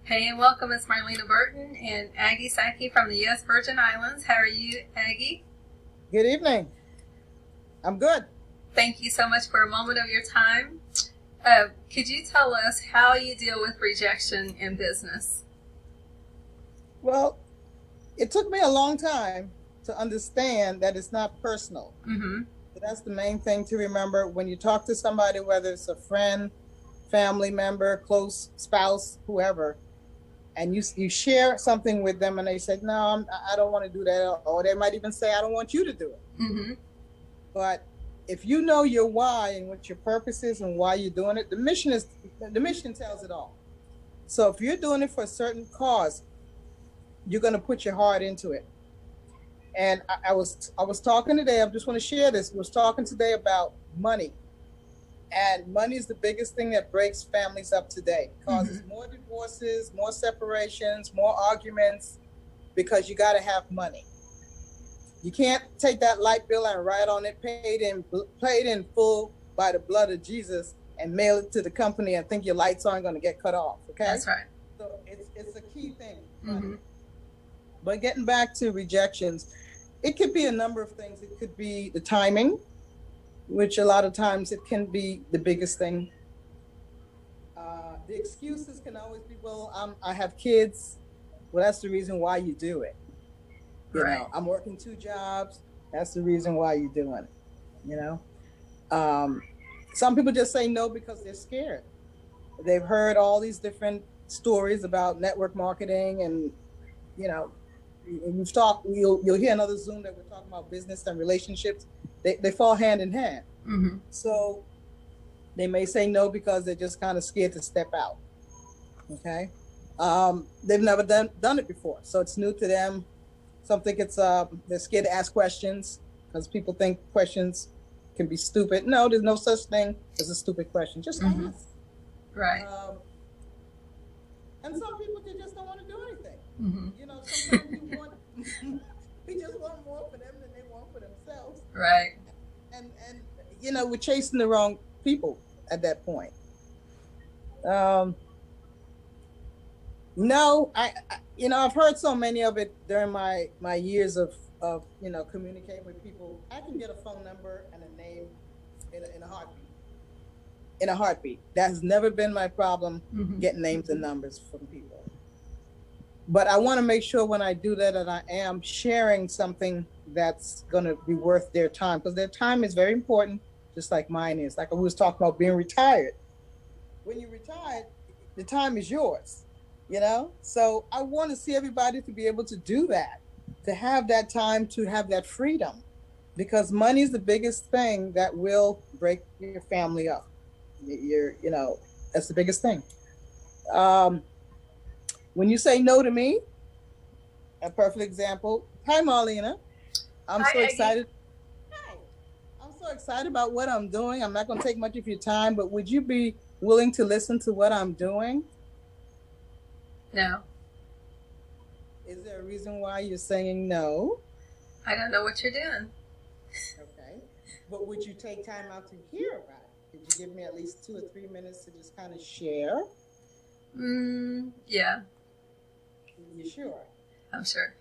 Hey and welcome, it's Marlena Burton and Agie Sackey from the U.S. Virgin Islands. How are you, Agie? Good evening. I'm good. Thank you so much for a moment of your time. Could you tell us how you deal with rejection in business? Well, it took me a long time to understand that it's not personal. Mm-hmm. So that's the main thing to remember when you talk to somebody, whether it's a friend, family member, close spouse, whoever, and you share something with them and they say, no, I don't want to do that. Or they might even say, I don't want you to do it. Mm-hmm. But if you know your why and what your purpose is and why you're doing it, the mission tells it all. So if you're doing it for a certain cause, you're going to put your heart into it. And I was talking today. I just want to share this. I was talking today about money, and money is the biggest thing that breaks families up today. Mm-hmm. Causes more divorces, more separations, more arguments because you got to have money. You can't take that light bill and write on it, paid in full by the blood of Jesus, and mail it to the company and think your lights aren't going to get cut off. Okay, That's right. so it's a key thing, money. Mm-hmm. But getting back to rejections, it could be a number of things. It could be the timing, which a lot of times it can be the biggest thing. The excuses can always be, well, I have kids. Well, that's the reason why you do it. Right. I'm working two jobs. That's the reason why you're doing it. You know, um, some people just say no because they're scared. They've heard all these different stories about network marketing, and you know, we've talked. You'll hear another Zoom that we're talking about business and relationships. They fall hand in hand. Mm-hmm. So they may say no because they're just kind of scared to step out. Okay, they've never done it before, so it's new to them. Some think it's they're scared to ask questions because people think questions can be stupid. No, there's no such thing as a stupid question. Just Mm-hmm. ask. Right. Um, and some people just don't want to do anything. Mm-hmm. Sometimes you want we just want more for them than they want for themselves, Right. and we're chasing the wrong people at that point. Um, no, I've heard so many of it during my years of communicating with people. I can get a phone number and a name in a heartbeat. In a heartbeat. That has never been my problem, Mm-hmm. getting names and numbers from people. But I want to make sure when I do that I am sharing something that's going to be worth their time, because their time is very important, just like mine is. Like I was talking about being retired. When you're retired, the time is yours, So I want to see everybody to be able to do that, to have that time, to have that freedom, because money is the biggest thing that will break your family up. That's the biggest thing. Um, when you say no to me, a perfect example. Hi, Marlena. I'm Hi, so Aggie. excited. Hi. I'm so excited about what I'm doing. I'm not going to take much of your time, but would you be willing to listen to what I'm doing? No, Is there a reason why you're saying no? I don't know what you're doing. Okay. But would you take time out to hear about it? Could you give me at least 2 or 3 minutes to just kind of share? Yeah, You sure? I'm sure.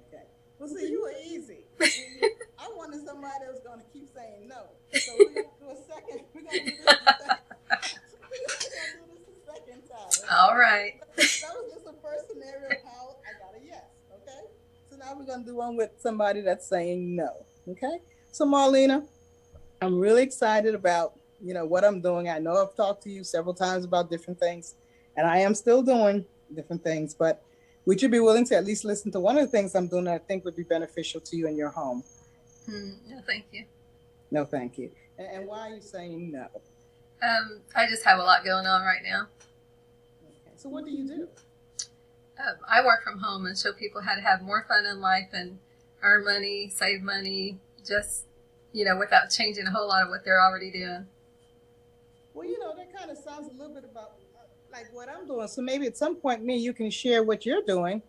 Okay. Well, see, you were easy. I wanted somebody that was going to keep saying no. So we're going to do a second. We're going to do this a second. We're going to do this a second time, okay? All right. That was just the first scenario of how I got a yes, okay? So now we're going to do one with somebody that's saying no, okay? So, Marlena, I'm really excited about, what I'm doing. I know I've talked to you several times about different things, and I am still doing different things, but would you be willing to at least listen to one of the things I'm doing that I think would be beneficial to you in your home? No, thank you. No, thank you. And why are you saying no? I just have a lot going on right now. Okay. So, what do you do? I work from home and show people how to have more fun in life and earn money, save money, just, without changing a whole lot of what they're already doing. Well, that kind of sounds a little bit about like what I'm doing. So maybe at some point, me, you can share what you're doing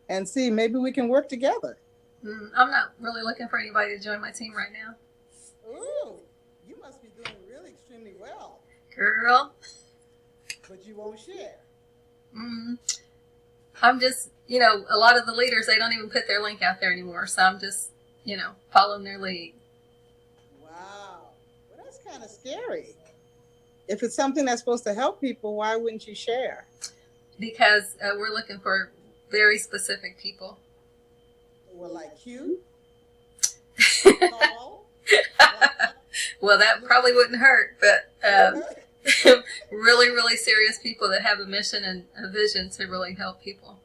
and see, maybe we can work together. I'm not really looking for anybody to join my team right now. Ooh, you must be doing really extremely well, Girl, but you won't share. Mm, I'm just, a lot of the leaders, they don't even put their link out there anymore. So I'm just, following their lead. Wow. Well, that's kind of scary. If it's something that's supposed to help people, why wouldn't you share? Because we're looking for very specific people. Well, like cute, tall. Well, that probably wouldn't hurt, but really, really serious people that have a mission and a vision to really help people.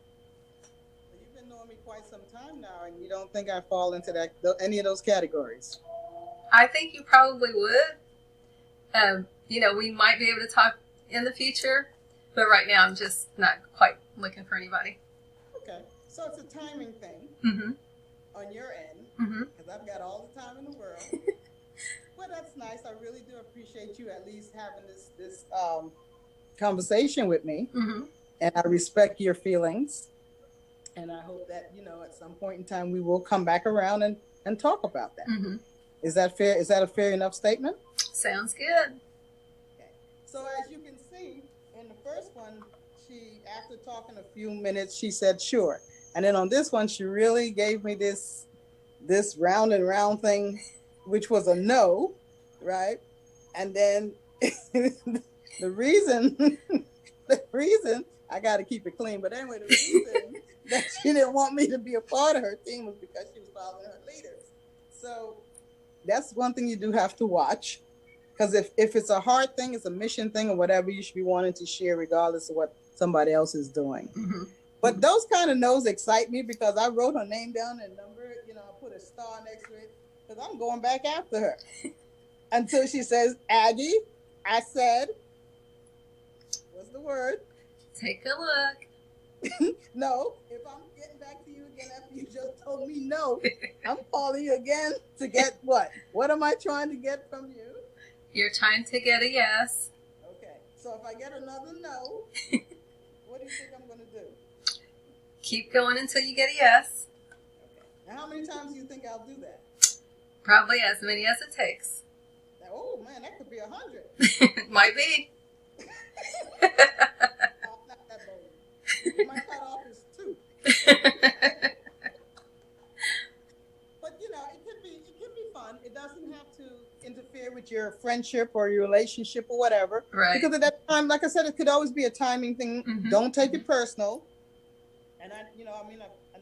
You've been knowing me quite some time now, and you don't think I fall into any of those categories? I think you probably would. We might be able to talk in the future, but right now I'm just not quite looking for anybody. Okay, so it's a timing thing on your end, because I've got all the time in the world. Well, that's nice. I really do appreciate you at least having this conversation with me, and I respect your feelings. And I hope that, at some point in time, we will come back around and talk about that. Is that fair? Is that a fair enough statement? Sounds good. Okay. So as you can see, in the first one, after talking a few minutes, she said, sure. And then on this one, she really gave me this round and round thing, which was a no, right? And then the reason I got to keep it clean, but anyway, the reason that she didn't want me to be a part of her team was because she was following her leaders. So that's one thing you do have to watch, because if it's a hard thing, it's a mission thing or whatever, you should be wanting to share regardless of what somebody else is doing. But those kind of no's excite me, because I wrote her name down and number it, I put a star next to it, because I'm going back after her until she says, Aggie, I said, what's the word? Take a look. No, if I'm getting back to you again after you just told me no, I'm calling you again to get what? What am I trying to get from you? You're trying to get a yes. Okay, so if I get another no, what do you think I'm going to do? Keep going until you get a yes. Okay. Now, how many times do you think I'll do that? Probably as many as it takes. Oh, man, that could be 100. Might be. Not that bold. My cutoff is 2. But, it can be fun. It doesn't have to interfere with your friendship or your relationship or whatever. Right. Because at that time, like I said, it could always be a timing thing. Don't take it personal. And I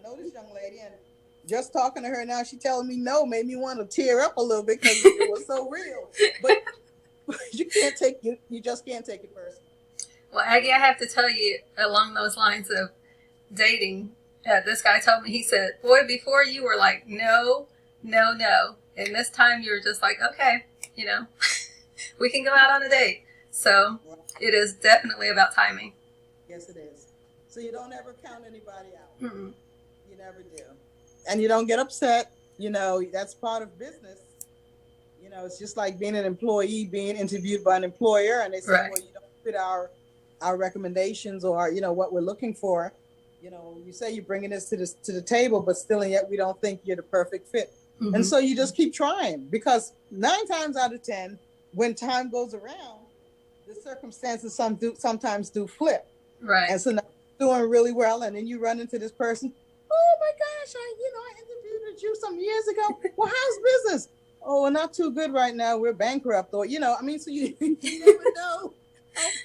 know this young lady, and just talking to her now, she telling me no made me want to tear up a little bit, because it was so real. But you just can't take it personal. Well, Aggie, I have to tell you, along those lines of dating, this guy told me, he said, boy, before you were like, no, no, no. And this time you were just like, okay, we can go out on a date. So it is definitely about timing. Yes, it is. So you don't ever count anybody out. Mm-mm. You never do. And you don't get upset. That's part of business. It's just like being an employee, being interviewed by an employer, and they say, right. Well, you don't fit our recommendations or, what we're looking for. You say you're bringing this to the table, but still, and yet we don't think you're the perfect fit. And so you just keep trying, because 9 times out of 10, when time goes around, the circumstances sometimes do flip. Right. And so now you're doing really well, and then you run into this person. Oh my gosh, I interviewed you some years ago. Well, how's business? Oh, well, not too good right now. We're bankrupt. Or, so you never know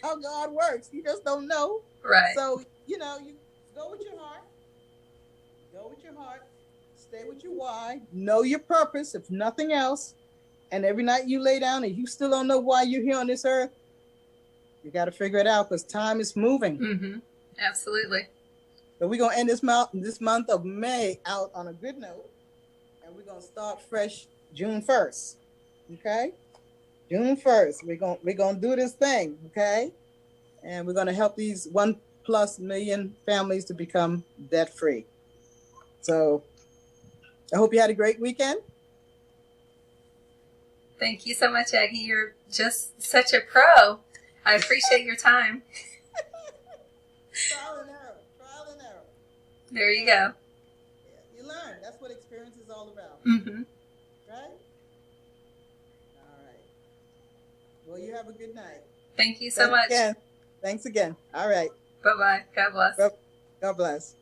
how God works. You just don't know. Right. So, you go with your heart. Go with your heart. Stay with your why. Know your purpose, if nothing else. And every night you lay down and you still don't know why you're here on this earth, you got to figure it out, because time is moving. Absolutely. So we're going to end this month of May out on a good note. And we're going to start fresh June 1st. Okay? June 1st. We're going to do this thing. Okay? And we're going to help these 1+ million families to become debt free. So I hope you had a great weekend. Thank you so much, Aggie. You're just such a pro. I appreciate your time. Trial and error. Trial and error. There you go. Yeah, you learn. That's what experience is all about. Right? All right. Well, you have a good night. Thank you so much. Again. Thanks again. All right. Bye-bye. God bless. God bless.